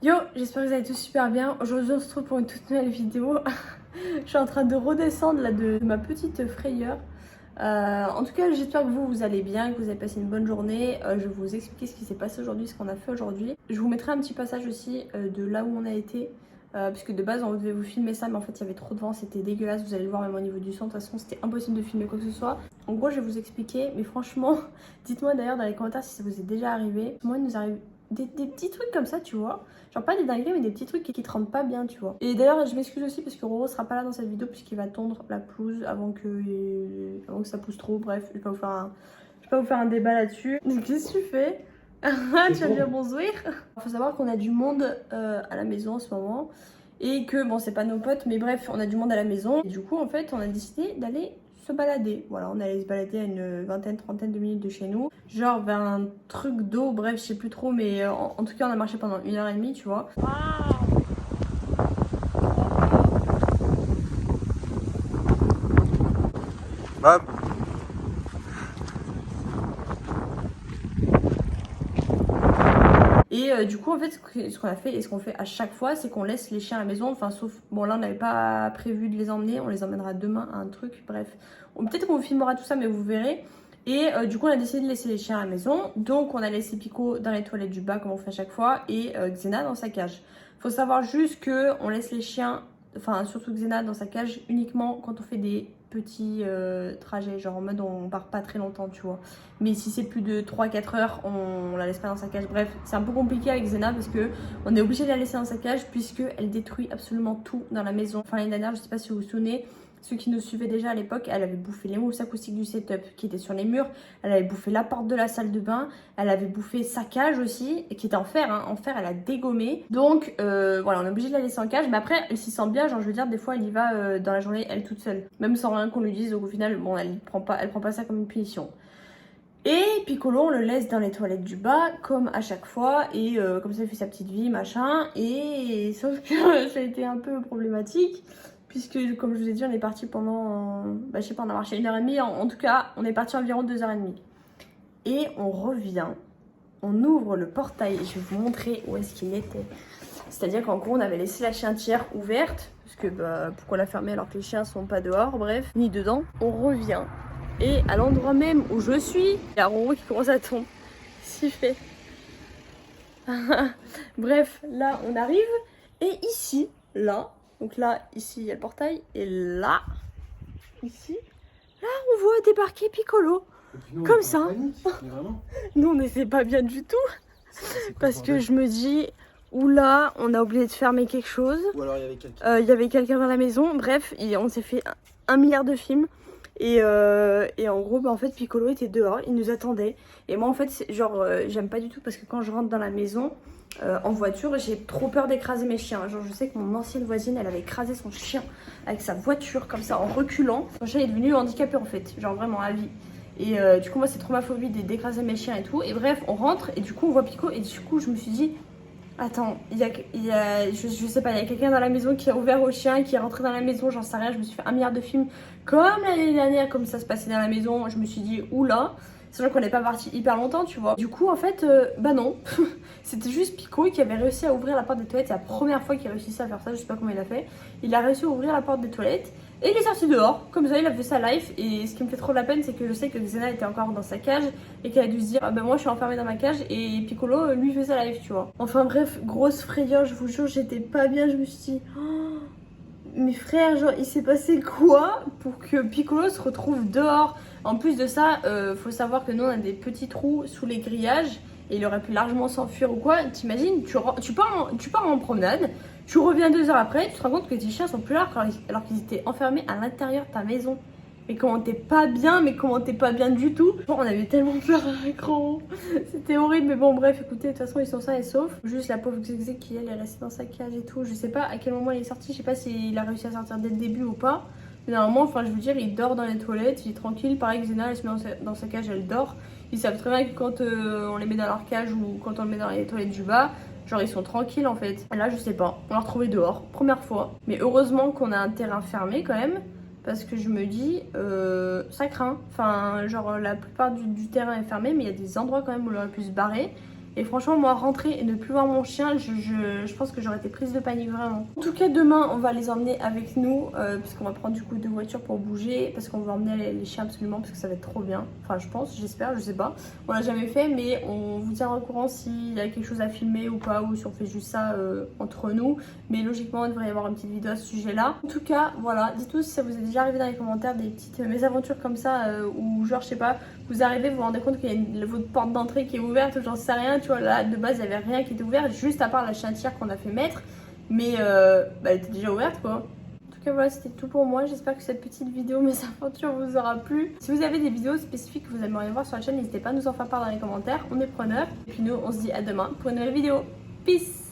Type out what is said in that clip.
Yo, j'espère que vous allez tous super bien. Aujourd'hui on se retrouve pour une toute nouvelle vidéo. Je suis en train de redescendre là de ma petite frayeur. En tout cas j'espère que vous allez bien, que vous avez passé une bonne journée. Je vais vous expliquer ce qui s'est passé aujourd'hui, ce qu'on a fait aujourd'hui. Je vous mettrai un petit passage aussi de là où on a été. Puisque de base on devait vous filmer ça, mais en fait il y avait trop de vent, c'était dégueulasse, vous allez le voir même au niveau du son. De toute façon c'était impossible de filmer quoi que ce soit. En gros je vais vous expliquer, mais franchement dites-moi d'ailleurs dans les commentaires si ça vous est déjà arrivé. Moi il nous arrive des petits trucs comme ça, tu vois. Genre pas des dingueries mais des petits trucs qui te rendent pas bien, tu vois. Et d'ailleurs je m'excuse aussi parce que Roro sera pas là dans cette vidéo puisqu'il va tondre la pelouse avant que ça pousse trop. Bref, je vais pas vous faire un débat là-dessus. Qu'est-ce que tu fais? Tu vas dire bonjour. Il faut savoir qu'on a du monde à la maison en ce moment. Et que bon, c'est pas nos potes, mais bref, on a du monde à la maison. Et du coup, en fait, on a décidé d'aller se balader. Voilà, on allait se balader à une vingtaine, trentaine de minutes de chez nous. Genre vers un truc d'eau, bref, je sais plus trop, mais en tout cas, on a marché pendant 1h30, tu vois. Mam. Et du coup, en fait, ce qu'on a fait et ce qu'on fait à chaque fois, c'est qu'on laisse les chiens à la maison. Enfin, sauf, bon, là, on n'avait pas prévu de les emmener. On les emmènera demain à un truc. Bref, peut-être qu'on vous filmera tout ça, mais vous verrez. Et du coup, on a décidé de laisser les chiens à la maison. Donc, on a laissé Pico dans les toilettes du bas, comme on fait à chaque fois, et Xena dans sa cage. Faut savoir juste qu'on laisse les chiens, enfin, surtout Xena dans sa cage, uniquement quand on fait des petits trajets. Genre en mode, on part pas très longtemps, tu vois. Mais si c'est plus de 3-4 heures, on la laisse pas dans sa cage. Bref, c'est un peu compliqué avec Xena parce que on est obligé de la laisser dans sa cage puisqu'elle détruit absolument tout dans la maison. Enfin, l'année dernière, je sais pas si vous vous souvenez, ceux qui nous suivaient déjà à l'époque, elle avait bouffé les mousses acoustiques du setup qui étaient sur les murs, elle avait bouffé la porte de la salle de bain, elle avait bouffé sa cage aussi, qui était en fer, hein. En fer, elle a dégommé. Donc voilà, on est obligé de la laisser en cage, mais après, elle s'y sent bien, genre je veux dire, des fois, elle y va dans la journée, elle toute seule. Même sans rien qu'on lui dise, donc au final, bon, elle prend pas ça comme une punition. Et Piccolo, on le laisse dans les toilettes du bas, comme à chaque fois, et comme ça, il fait sa petite vie, machin. Et sauf que ça a été un peu problématique, puisque, comme je vous ai dit, on est parti pendant, je sais pas, on a marché 1h30, en tout cas, on est parti environ 2h30. Et on revient, on ouvre le portail, et je vais vous montrer où est-ce qu'il était. C'est-à-dire qu'en gros, on avait laissé la chientière ouverte, parce que, pourquoi la fermer alors que les chiens sont pas dehors, bref, ni dedans. On revient. Et à l'endroit même où je suis, il y a Roro qui commence à tomber. Si fait. Bref, là on arrive. Et ici, là, donc là, ici il y a le portail. Et là, ici, là on voit débarquer Piccolo. Comme ça. Nous on n'était pas bien du tout. Parce que je me dis, oula, on a oublié de fermer quelque chose. Ou alors il y avait quelqu'un. Il y avait quelqu'un dans la maison. Bref, on s'est fait un milliard de films. Et en gros, en fait, Piccolo était dehors, il nous attendait. Et moi, en fait, genre, j'aime pas du tout parce que quand je rentre dans la maison en voiture, j'ai trop peur d'écraser mes chiens. Genre, je sais que mon ancienne voisine, elle avait écrasé son chien avec sa voiture, comme ça, en reculant. Son chien est devenu handicapé, en fait, genre vraiment à vie. Et du coup, moi, c'est trop ma phobie d'écraser mes chiens et tout. Et bref, on rentre et du coup, on voit Pico. Et du coup, je me suis dit, attends, je sais pas, il y a quelqu'un dans la maison qui a ouvert au chien, qui est rentré dans la maison, j'en sais rien, je me suis fait un milliard de films comme l'année dernière, comme ça se passait dans la maison, je me suis dit, oula, sachant qu'on n'est pas parti hyper longtemps, tu vois. Du coup, en fait, non, c'était juste Pico qui avait réussi à ouvrir la porte des toilettes, c'est la première fois qu'il réussissait à faire ça, je sais pas comment il a fait. Il a réussi à ouvrir la porte des toilettes. Et il est sorti dehors, comme ça il a fait sa life. Et ce qui me fait trop de la peine, c'est que je sais que Xena était encore dans sa cage et qu'elle a dû se dire, ah ben moi je suis enfermée dans ma cage et Piccolo lui fait sa life, tu vois. Enfin bref, grosse frayeur, je vous jure, j'étais pas bien, je me suis dit, oh, mes frères, genre il s'est passé quoi pour que Piccolo se retrouve dehors. En plus de ça, faut savoir que nous on a des petits trous sous les grillages et il aurait pu largement s'enfuir ou quoi. T'imagines, tu pars en promenade. Tu reviens 2 heures après, tu te rends compte que tes chiens sont plus là alors qu'ils étaient enfermés à l'intérieur de ta maison. Mais comment t'es pas bien, mais comment t'es pas bien du tout. On avait tellement peur avec Roro. C'était horrible, mais bon bref, écoutez, de toute façon ils sont sains et saufs. Juste la pauvre Xexé qui elle est restée dans sa cage et tout. Je sais pas à quel moment il est sorti, je sais pas s'il a réussi à sortir dès le début ou pas. Mais normalement, enfin je veux dire, il dort dans les toilettes, il est tranquille. Pareil que Xena, elle se met dans sa cage, elle dort. Ils savent très bien que quand on les met dans leur cage ou quand on les met dans les toilettes du bas, genre ils sont tranquilles en fait. Et là je sais pas, on l'a retrouvé dehors, première fois. Mais heureusement qu'on a un terrain fermé quand même. Parce que je me dis, ça craint. Enfin genre la plupart du terrain est fermé. Mais il y a des endroits quand même où on aurait pu se barrer. Et franchement, moi, rentrer et ne plus voir mon chien, je pense que j'aurais été prise de panique vraiment. En tout cas, demain, on va les emmener avec nous, puisqu'on va prendre du coup 2 voitures pour bouger, parce qu'on va emmener les chiens absolument, parce que ça va être trop bien. Enfin, je pense, j'espère, je sais pas. On l'a jamais fait, mais on vous tiendra au courant s'il y a quelque chose à filmer ou pas, ou si on fait juste ça entre nous. Mais logiquement, il devrait y avoir une petite vidéo à ce sujet-là. En tout cas, voilà, dites-nous si ça vous est déjà arrivé dans les commentaires des petites mésaventures comme ça, où genre, je sais pas, vous arrivez, vous vous rendez compte qu'il y a votre porte d'entrée qui est ouverte, ou j'en sais rien, tu vois, là, de base, il n'y avait rien qui était ouvert, juste à part la chatière qu'on a fait mettre, mais elle était déjà ouverte, quoi. En tout cas, voilà, c'était tout pour moi. J'espère que cette petite vidéo, mésaventures, vous aura plu. Si vous avez des vidéos spécifiques que vous aimeriez voir sur la chaîne, n'hésitez pas à nous en faire part dans les commentaires, on est preneurs. Et puis nous, on se dit à demain pour une nouvelle vidéo. Peace!